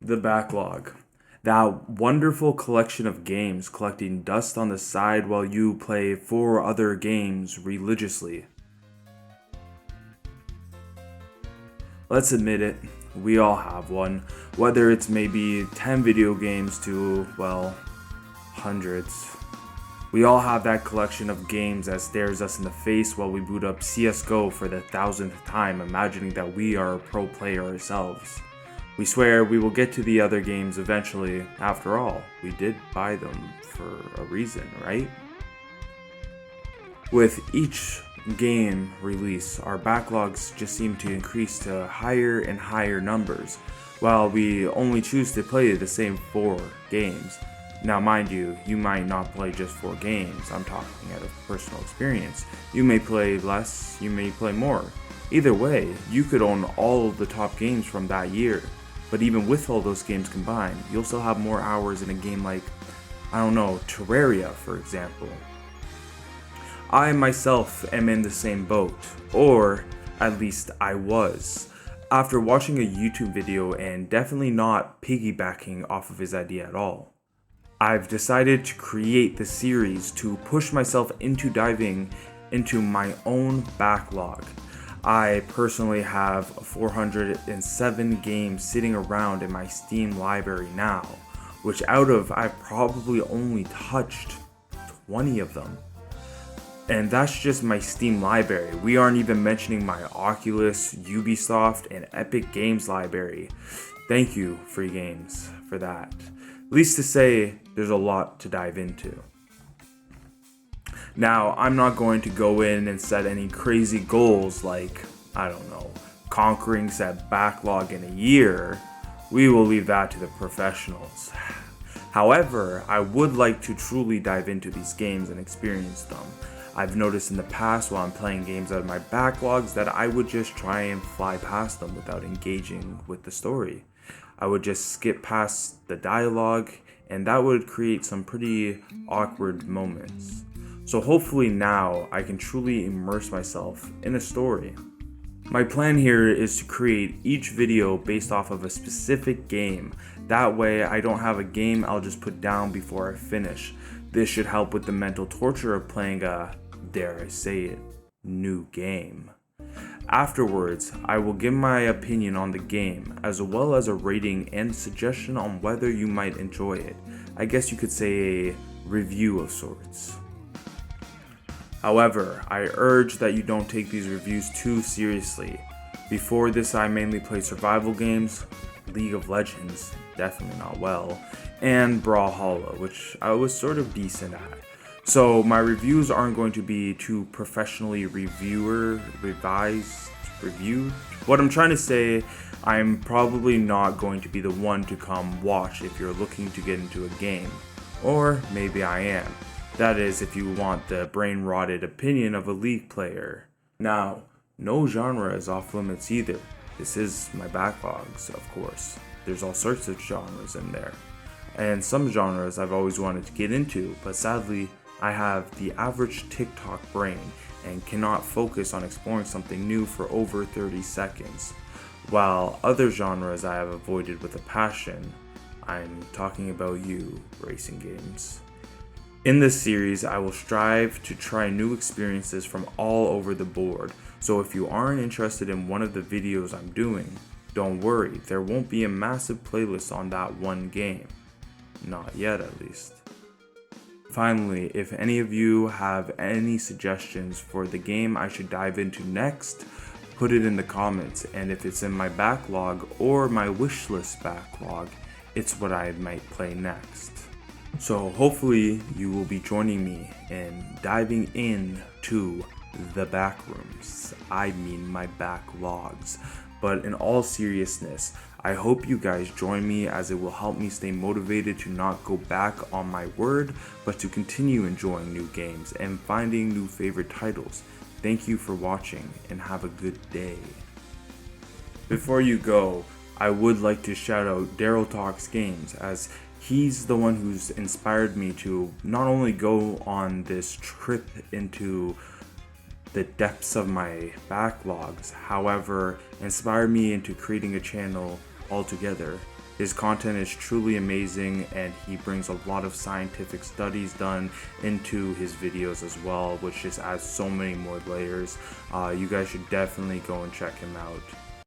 The backlog. That wonderful collection of games collecting dust on the side while you play four other games religiously. Let's admit it, we all have one, whether it's maybe 10 video games to, well, hundreds. We all have that collection of games that stares us in the face while we boot up CSGO for the thousandth time, imagining that we are a pro player ourselves. We swear we will get to the other games eventually. After all, we did buy them for a reason, right? With each game release, our backlogs just seem to increase to higher and higher numbers, while we only choose to play the same 4 games. Now mind you, you might not play just 4 games, I'm talking out of personal experience. You may play less, you may play more. Either way, you could own all of the top games from that year. But even with all those games combined, you'll still have more hours in a game like, I don't know, Terraria for example. I myself am in the same boat, or at least I was, after watching a YouTube video and definitely not piggybacking off of his idea at all. I've decided to create the series to push myself into diving into my own backlog. I personally have 407 games sitting around in my Steam library now, which out of I've probably only touched 20 of them. And that's just my Steam library. We aren't even mentioning my Oculus, Ubisoft, and Epic Games library. Thank you, free games, for that. At least to say, there's a lot to dive into. Now, I'm not going to go in and set any crazy goals like, I don't know, conquering said backlog in a year. We will leave that to the professionals. However, I would like to truly dive into these games and experience them. I've noticed in the past while I'm playing games out of my backlogs that I would just try and fly past them without engaging with the story. I would just skip past the dialogue, and that would create some pretty awkward moments. So hopefully now I can truly immerse myself in a story. My plan here is to create each video based off of a specific game. That way I don't have a game I'll just put down before I finish. This should help with the mental torture of playing a, dare I say it, new game. Afterwards, I will give my opinion on the game, as well as a rating and suggestion on whether you might enjoy it. I guess you could say a review of sorts. However, I urge that you don't take these reviews too seriously. Before this, I mainly played survival games, League of Legends, definitely not well, and Brawlhalla, which I was sort of decent at. So my reviews aren't going to be too professionally reviewed. What I'm trying to say, I'm probably not going to be the one to come watch if you're looking to get into a game. Or maybe I am. That is, if you want the brain-rotted opinion of a League player. Now, no genre is off limits either. This is my backlogs, of course. There's all sorts of genres in there. And some genres I've always wanted to get into, but sadly, I have the average TikTok brain and cannot focus on exploring something new for over 30 seconds. While other genres I have avoided with a passion, I'm talking about you, racing games. In this series, I will strive to try new experiences from all over the board, so if you aren't interested in one of the videos I'm doing, don't worry, there won't be a massive playlist on that one game. Not yet, at least. Finally, if any of you have any suggestions for the game I should dive into next, put it in the comments, and if it's in my backlog or my wishlist backlog, it's what I might play next. So hopefully you will be joining me in diving into the backrooms. I mean my backlogs. But in all seriousness, I hope you guys join me, as it will help me stay motivated to not go back on my word, but to continue enjoying new games and finding new favorite titles. Thank you for watching and have a good day. Before you go, I would like to shout out Daryl Talks Games, as he's the one who's inspired me to not only go on this trip into the depths of my backlogs, however, inspired me into creating a channel altogether. His content is truly amazing, and he brings a lot of scientific studies done into his videos as well, which just adds so many more layers. You guys should definitely go and check him out.